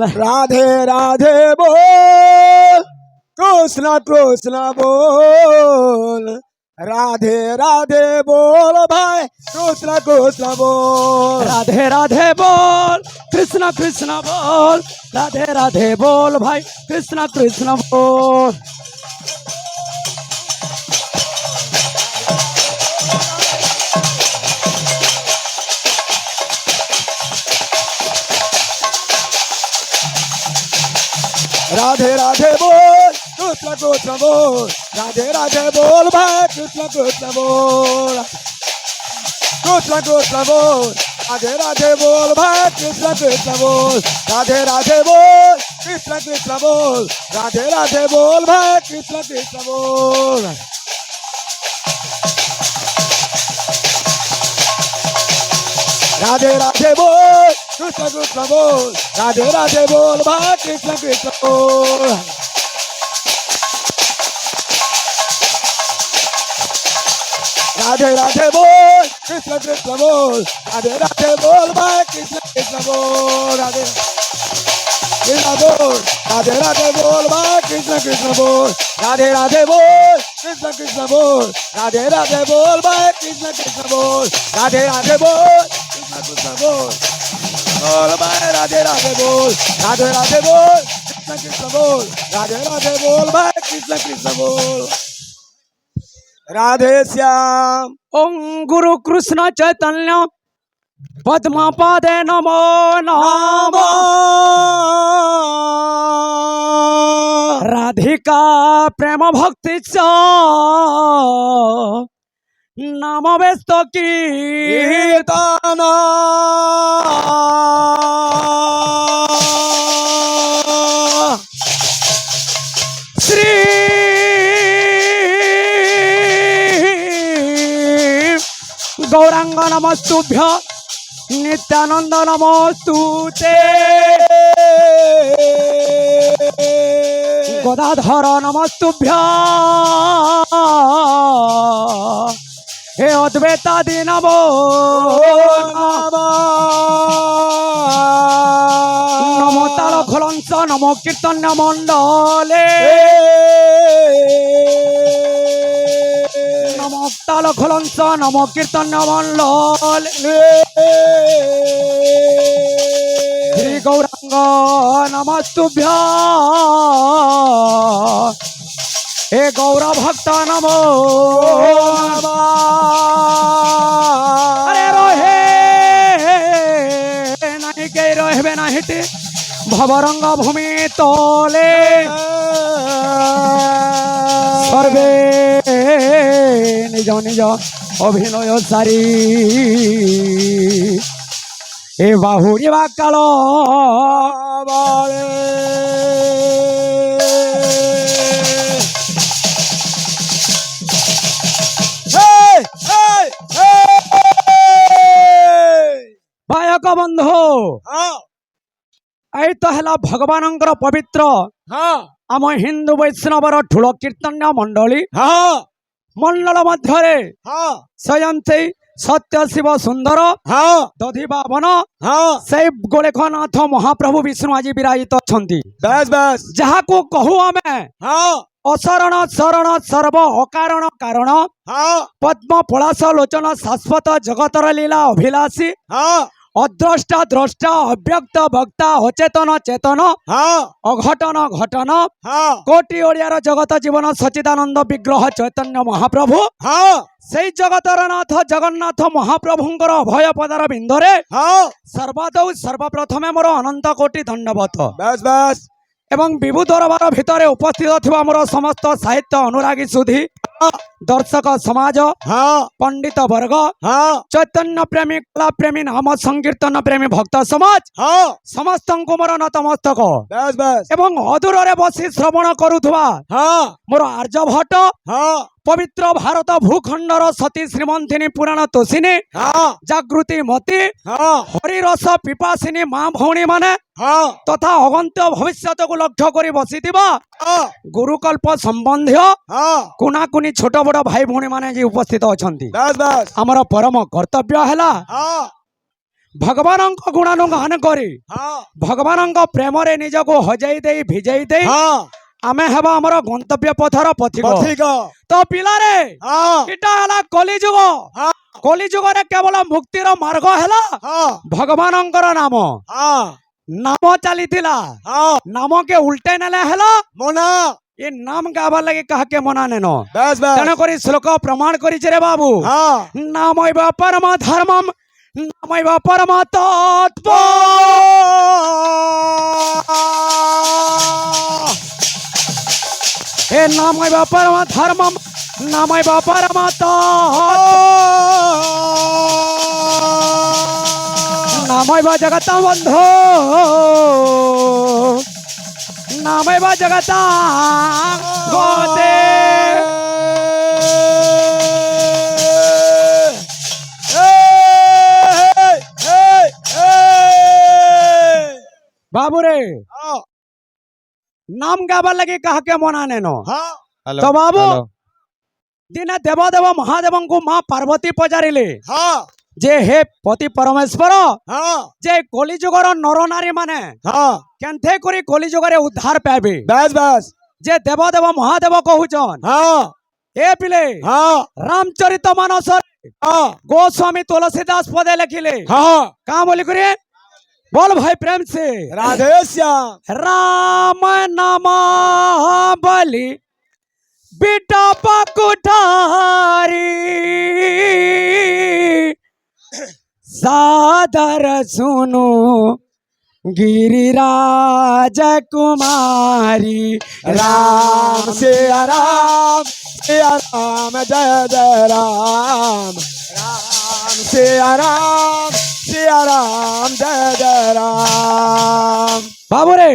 राधे राधे बोल कृष्ण कृष्ण बोल राधे राधे बोल भाई कृष्ण कृष्ण बोल राधे राधे बोल कृष्ण कृष्ण बोल राधे राधे बोल भाई कृष्ण कृष्ण बोल राधे राधे बोल कृष्ण कृष्ण बोल राधे राधे बोल भाई कृष्ण कृष्ण बोल कृष्ण कृष्ण बोल राधे राधे बोल भाई कृष्ण कृष्ण बोल राधे राधे बोल कृष्ण कृष्ण बोल राधे राधे बोल भाई कृष्ण कृष्ण बोल राधे राधे बोल कृष्ण कृष्ण बोल राधे राधे बोल भाई कृष्ण कृष्ण बोल राधे राधे बोल कृष्ण कृष्ण बोल राधे राधे बोल भाई कृष्ण कृष्ण बोल राधे कृष्ण बोल राधे राधे बोल भाई कृष्ण कृष्ण बोल राधे राधे बोल कृष्ण कृष्ण बोल राधे राधे बोल भाई कृष्ण कृष्ण बोल राधे राधे बोल कृष्ण कृष्ण बोल बोल भाई राधे राधे बोल राधे राधे बोल कृष्ण कृष्ण बोल राधे राधे बोल भाई कृष्ण कृष्ण बोल राधे श्याम ओम गुरु कृष्ण चैतन्य पद्म पादे नमो नमः राधिका प्रेम भक्ति च नाम व्यस्त कीर्तन श्री गौरांग नमस्तुभ्य नित्यानंद नमस्तुते गदाधर नमस्तुभ्य हे अद्वैतादि नमो नमो ताल खलंस नमो कीर्तन्य मंडले नमो ताल खलंस नमो कीर्तन्य मंडले श्री गौरांग नमस्तुभ्य हे गौर भक्त नमो अरे रोहे नहीं के रोहबे नहीं टे भवरंग भूमि तोले सर्वे निज निज अभिनय सारी ए बाहुरी बाकाल बायक बंधु आई तो है भगवान पवित्र आम हिंदू वैष्णवर ठूल कीर्तन्य मंडली मंडल मध्य स्वयं से सत्य शिव सुंदर दधि बावन से गोलेखनाथ महाप्रभु विष्णु आज विराजित अच्छा जहाँ को कहू आम अशरण शरण सर्व अकारण कारण पद्म पलाश लोचन शाश्वत जगतर लीला अभिलाषी अद्रष्टा द्रष्टा अव्यक्त वक्ता अचेतन चेतन अघटन घटन कोटि ओडियार जगत जीवन सच्चिदानंद विग्रह चैतन्य महाप्रभु से जगतर नाथ जगन्नाथ महाप्रभुंकर अभय पदार बिंदरे सर्वादौ सर्वप्रथमे मोर अनंत कोटि दंडवत एवं विभु दरबार भितर उपस्थित थिबा मोर समस्त साहित्य अनुरागी सुधी दर्शक समाज पंडित वर्ग चैतन्य प्रेमी कला प्रेमी नाम संकीर्तन प्रेमी भक्त समाज समस्त मोर नतमस्तक एवं अदूर बसी श्रवण करुवा मोर आर्यभट्ट पवित्र भारत भूखंडर सती श्रीमंथिनी पुराण तोषिनी जागृति मती हरिरस पिपासिनी माँ भौणी माने तथा अगंत भविष्य को लक्ष्य कर बसी गुरुकल्प संबंधी कुनाकुनी छोट बड़ भाई भौणी माने उपस्थित अच्छा आमर परम कर्तव्य है ଭଗବାନଙ୍କ ଗୁଣାନୁଗାନ କରି ହଁ ଭଗବାନଙ୍କ ପ୍ରେମରେ ନିଜକୁ ହଜାଇ ଦେଇ ଭିଜେଇ ଦେଇ ହଁ ଆମେ ହେବା ଆମର ଗନ୍ତବ୍ୟ ପଥର ପଥିକ ପଥିକ ତ ପିଲାରେ ହଁ ଏଟା ହେଲା କଲିଯୁଗ ହଁ କଲିଯୁଗରେ କେବଳ ମୁକ୍ତିର ମାର୍ଗ ହେଲା ହଁ ଭଗବାନଙ୍କର ନାମ ହଁ ନାମ ଚାଲିଥିଲା ହଁ ନାମକେ ଉଲ୍ଟେ ନେଲେ ହେଲା ମନା ଏ ନାମ ଗାବାର ଲାଗି କାହାକେ ମନା ନେନ ବାସ୍ ବାସ୍ ତେଣୁକରି ଶ୍ଲୋକ ପ୍ରମାଣ କରିছে রে ବାବୁ ହଁ ନାମୈବ ପରମ ଧର୍ମମ୍ ନାମୈବ ପରମ ତତ୍ତ୍ୱ हे नामैव परम धर्मम नामैव परम नामैव जगत बंधो नामैव जगत गोते बाबू रे नाम गाবার লাগি কাহাকে মনা নেন हेलो तो बाबू दिने देवदेव महादेव माँ पार्वती पचारे हाँ जे हे पति परमेश्वर हाँ जे कलिजुगर नर नारी माने हाँ केन्थे करी कलिजुगर उद्धार पाबे बस बस जे देवदेव महादेव कहूचन हाँ ए पिले हाँ रामचरित मानस हाँ गोस्वामी तुलसीदास पदे लिखिले हाँ कहाँ बोली करे बोल भाई प्रेम से राधे श्याम राम नाम बलि बेटा पकुठारी सादर सुनो गिरिराज कुमारी राम सिया राम जय जय राम राम सिया राम जय जय राम बाबू रे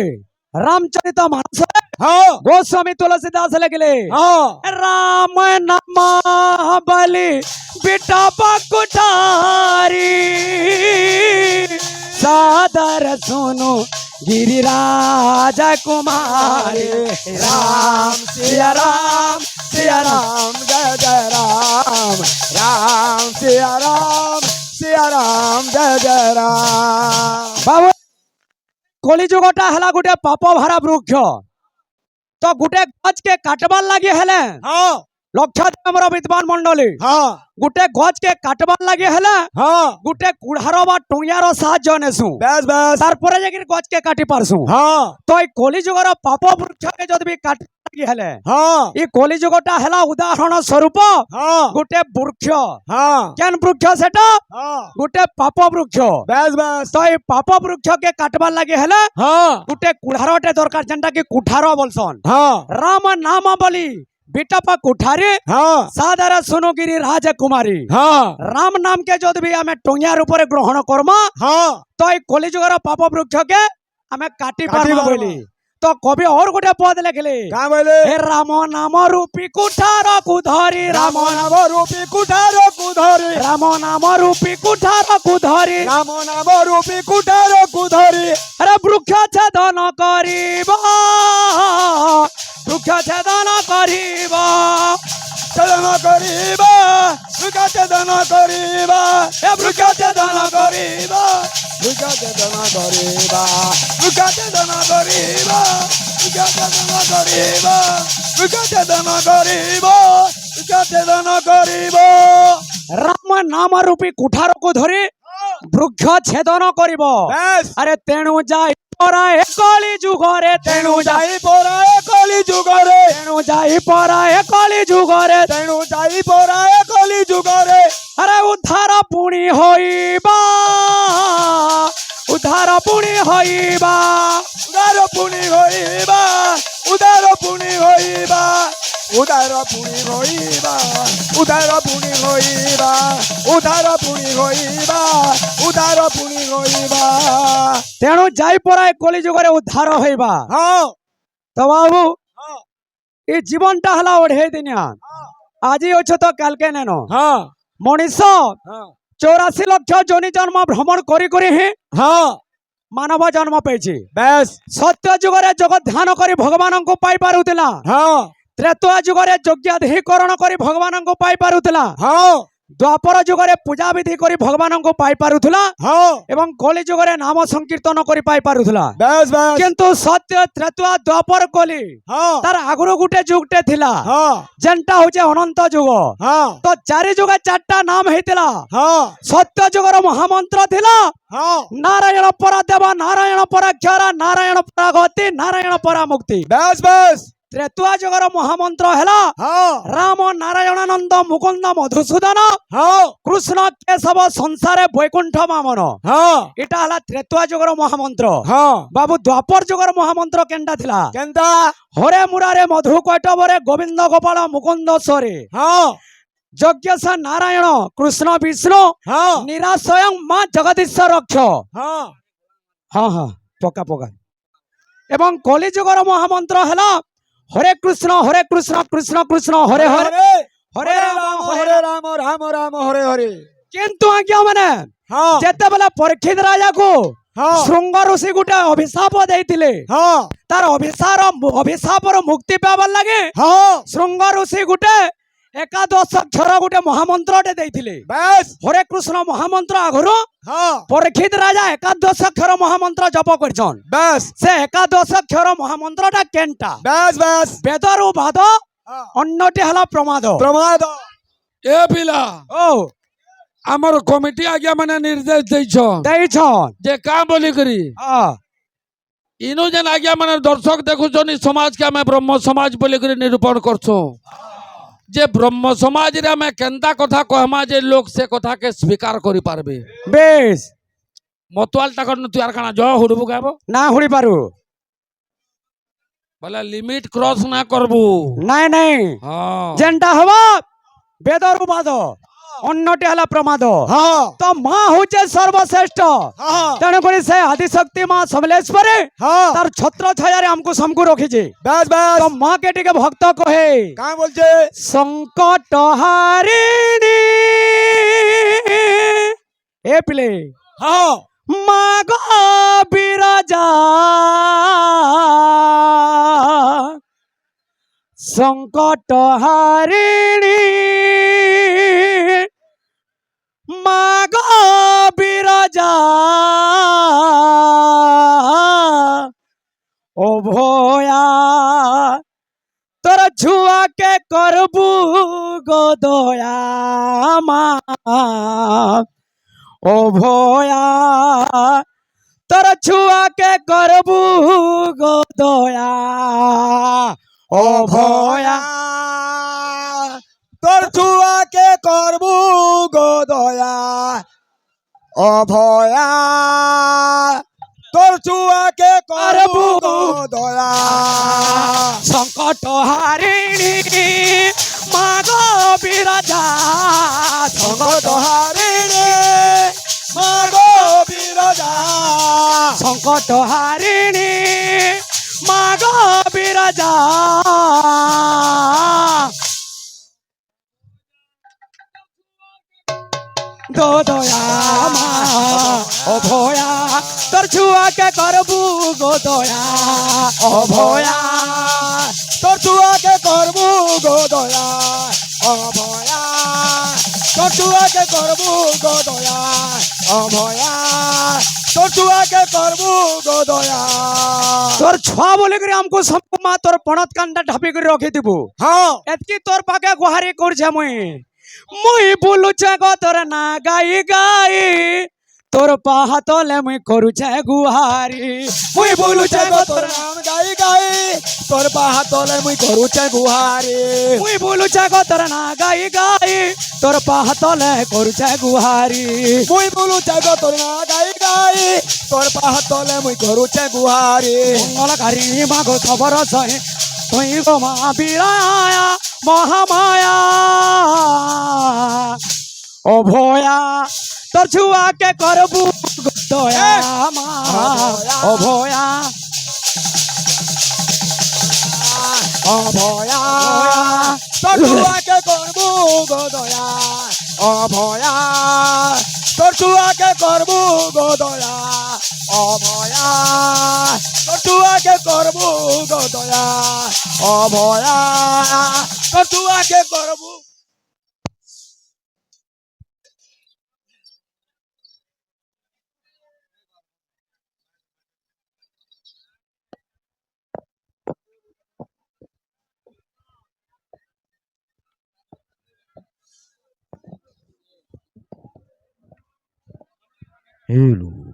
रामचरित मानस हाँ गोस्वामी तुलसीदास लिखले हाँ राम नाम बलि बेटा पकुठारी सादर सुनो गिरिराज कुमारी राम सिया राम जय जय राम राम सिया राम जय जय राम बाबू कलिजुगटा हला गुटे पाप भरा वृक्ष तो गुटे गज के काटबार लगे हेले हाँ लक्ष्य हमर विद्वान मंडली हाँ गुटे गज के काटबार लगे हेले हाँ गुटे कुढ़ार बा टुंगियार साहाय्य नेसु बस बस तारपरे जाके गज के काटी पारसु हाँ तो ई कलिजुगर पाप वृक्ष के जद भी काट लगे हेले हाँ ई कलिजुगटा हला उदाहरण स्वरूप हाँ गुटे वृक्ष हाँ केन वृक्ष सेटा हाँ गुटे पाप वृक्ष बस बस तो ई पाप वृक्ष के काटबार लगे हेले हाँ गुटे कुढ़ारटे दरकार जेनटा कि कुठार बोलसन हाँ राम नाम बलि बेटा कुठारी हाँ सादर सुनगिरी राजकुमारी हाँ राम नाम के जद भी आमे टोंगिया रूप ग्रहण करमा हाँ तो ई कलिजुगर पाप वृक्ष के आमे काटी काटी पारमा पारमा। बोली तो कवि और गोटे पद लिखले कहाँ बोले हे राम नाम रूपी कुठार कुधरी राम नाम रूपी कुठार कुधरी राम नाम रूपी कुठार कुधरी राम नाम रूपी कुठार कुधरी अरे वृक्ष छेदन करिबा वृक्ष छेदन करिबा छेदन करिबा वृक्ष छेदन करिबा ए वृक्ष छेदन करिबा वृक्ष छेदन करिबा वृक्ष छेदन करिबा वृक्ष छेदन करिबा वृक्ष छेदन करिबा वृक्ष छेदन करिबा राम नाम रूपी कुठार को धरी वृक्ष छेदन करिब बस अरे तेणु जाई परा ए कली जुगरे तेणु जाई पराए कली जुगरे तेणु जाई परा ए कली जुगरे तेणु जाई पराए कली जुगरे अरे उद्धार पुणी होइबा उद्धार पुणी होइबा उदार पुणी होइबा उदार पुणी होइबा उदार पुणी होइबा उदार पुणी होइबा उदार पुणी होइबा उदार पुणी होइबा तेणु जाई परा ए कली जुगरे उद्धार होइबा हाँ तो बाबू हाँ ए जीवनटा हला ओढ़े दिनिया আজি অছ তো কালকে নেন हाँ মনিষ हाँ 84 লক্ষ জনি জন্ম ভ্রমণ করি করি হি हाँ মানব জন্ম পেয়েছি बस সত্য যুগরে জগৎ ধ্যান করি ভগবানଙ୍କୁ পাই পারুতিলা हाँ ত্রেতয়া যুগরে যজ্ঞাধিকରଣ କରି ଭଗବାନଙ୍କୁ ପାଇ ପାରୁଥିଲା हाँ ଦ୍ୱାପର ଯୁଗରେ ପୂଜା ବିଧି କରି ଭଗବାନଙ୍କୁ ପାଇ ପାରୁଥିଲା ହଁ ଏବଂ କଳି ଯୁଗରେ ନାମ ସଂକୀର୍ତ୍ତନ କରି ପାଇ ପାରୁଥିଲା ବେଶ ବେଶ କିନ୍ତୁ ସତ୍ୟ ତ୍ରେତୁଆ ଦ୍ୱାପର କଲି ହଁ ତାର ଆଗରୁ ଗୋଟେ ଯୁଗଟେ ଥିଲା ହଁ ଯେନ୍ଟା ହଉଛି ଅନନ୍ତ ଯୁଗ ହଁ ତ ଚାରି ଯୁଗ ଚାରିଟା ନାମ ହେଇଥିଲା ହଁ ସତ୍ୟ ଯୁଗର ମହାମନ୍ତ୍ର ଥିଲା ହଁ ନାରାୟଣ ପରା ଦେବ ନାରାୟଣ ପରା କ୍ଷର ନାରାୟଣ ପରା ଗତି ନାରାୟଣ ପରା ମୁକ୍ତି ବେଶ ବେଶ ତ୍ରେତୁଆ ଯୁଗର ମହାମନ୍ତ୍ର ହେଲା ହଁ ରାମ ନାରାୟଣାନନ୍ଦ ମୁକୁନ୍ଦ ମଧୁସୂଦନ ହଁ କୃଷ୍ଣ କେଶବ ସଂସାରେ ବୈକୁଣ୍ଠ ବାମନ ହଁ ଏଟା ହେଲା ତ୍ରେତୁଆ ଯୁଗର ମହାମନ୍ତ୍ର ହଁ ବାବୁ ଦ୍ୱାପର ଯୁଗର ମହାମନ୍ତ୍ର କେନ୍ଟା ଥିଲା କେନ୍ତା ହରେ ମୁରାରେ ମଧୁ କୈଟବରେ ଗୋବିନ୍ଦ ଗୋପାଳ ମୁକୁନ୍ଦ ସ୍ୱରେ ହଁ ଯଜ୍ଞ ସେ ନାରାୟଣ କୃଷ୍ଣ ବିଷ୍ଣୁ ହଁ ନିରାଶୟଂ ମା ଜଗଦୀଶ ରକ୍ଷ ହଁ ହଁ ହଁ ପକା ପକା ଏବଂ କଳି ଯୁଗର ମହାମନ୍ତ୍ର ହେଲା ହରେ କୃଷ୍ଣ କୃଷ୍ଣ କୃଷ୍ଣ ହରେ ହରେ ହରେ ରାମ ହରେ ରାମ ରାମ ରାମ ହରେ ହରେ କିନ୍ତୁ ଆଜ୍ଞା ମାନେ ହଁ ଯେତେବେଳେ ପରୀକ୍ଷିତ ରାଜାକୁ ହଁ ଶୃଙ୍ଗ ଋଷି ଗୋଟେ ଅଭିଶାପ ଦେଇଥିଲେ ହଁ ତାର ଅଭିଶାପର ମୁକ୍ତି ପାଇବାର ଲାଗି ହଁ ଶୃଙ୍ଗ ଋଷି ଗୋଟେ ଏକାଦଶ ଅକ୍ଷର ଗୋଟେ ମହାମନ୍ତ୍ରଟେ ଦେଇଥିଲେ ବେଶ ହରେ କୃଷ୍ଣ ମହାମନ୍ତ୍ର ଆଗରୁ ହଁ ପରୀକ୍ଷିତ ରାଜା ଏକାଦଶ ଅକ୍ଷର ମହାମନ୍ତ୍ର ଜପ କରିଛନ୍ ବେଶ ସେ ଏକାଦଶ ଅକ୍ଷର ମହାମନ୍ତ୍ରଟା କେନ୍ଟା ବେଶ ବେଶ ବେଦରୁ ବାଦ ଅନ୍ୟଟି ହେଲା ପ୍ରମାଦ ପ୍ରମାଦ ଏ ପିଲା ଓ ଆମର କମିଟି ଆଜ୍ଞା ମାନେ ନିର୍ଦ୍ଦେଶ ଦେଇଛନ୍ ଦେଇଛନ୍ ଯେ କାଁ ବୋଲିକରି ଇନୁ ଯେନ୍ ଆଜ୍ଞା ମାନେ ଦର୍ଶକ ଦେଖୁଛନ୍ ଇ ସମାଜ କେ ଆମେ ବ୍ରହ୍ମ ସମାଜ ବୋଲିକରି ନିରୂପଣ କରଛୁ ଯେ ବ୍ରହ୍ମ ସମାଜରେ ଆମେ କେନ୍ତା କଥା କହମା ଯେ ଲୋକ ସେ କଥା କେ ସ୍ୱୀକାର କରି ପାରবে ବେଶ ମତୁଆଲ ତାକର ତୁ আর কানা জ হুড়বু গাবো না হুড়ি পারু বলে লিমিট ক্রস না করবু নাই নাই হ্যাঁ যেনটা হবা বেদরু বাদ অন্যটি হলা প্রমাদ ହଁ তো মা হচ্ছে সর্বশ্রেষ্ঠ ହଁ তেণু করে সে আদিশক্তি মা সমলেশ্বরী ହଁ তার ছত্র ছায়ারে আমকু সমকু রখিছে ବେଶ তো ବେଶ মা কে টিকে ভক্ত কহে କାଁ ବୋଲଛେ সংকট হারিণী এ পিলে ହଁ মাগ বিরাজা সংকট হারিণী মাগ বিরাজা ও ভয়া তোর ছুয়াকে করবু গো দয়া মা ও ভয়া তোর ছুয়াকে করবু গো দয়া ও ভয়া তোর ছুয়াকে করবু গো দয়া অভয়া তোর ছুয়াকে করবু গো দয়া সংকট হারিণী মাগ বিরাজা সংকট হারিণী মাগো বিরজা সংকট হারিণী মাগ বিরাজা দো দয়া মা ও ভয়া তোর ছুয়াকে করবু গো দয়া ও ভয়া তোর ছুয়াকে করবু গো দয়া অভয়া তোর ছুয়াকে করবু গো দয়া অভয়া তোর ছুয়াকে করবু গো দয়া তোর ছুয়া বলে করে আমকু সবকু মা তোর পণত কান্ডা ঢাপি করে রখি দিবু হ্যাঁ এতকি তোর পাকে গুহারি করছে মুই বলুছে গো তোর না গাই গাই তোর পাহাতলে মুই করুছে গুহারি মুই বলুছে গো তোর নাম গাই গাই তোর পাহা তলে মুই করুছে গুহারি মুই বলুছে গো তোর না গাই গাই তোর পাহাতলে করুছে গুহারি মুই বলুছে গো তোর না গাই গাই তোর পাহা তলে মুই করুছে গুহারি মঙ্গলকারী মাগো খবর সহে তুই গো মা বিরায়া মহামায়া ও ভয়া তোর ছুয়াকে করবু দয়া মা ও ভয়া অভয়া তোর ছুয়াকে করবু গো দয়া অভয়া তোর ছুয়াকে করবু গো দয়া অভয়া তোর ছুয়াকে করবু গো দয়া অভয়া তোর ছুয়াকে করবু हेलो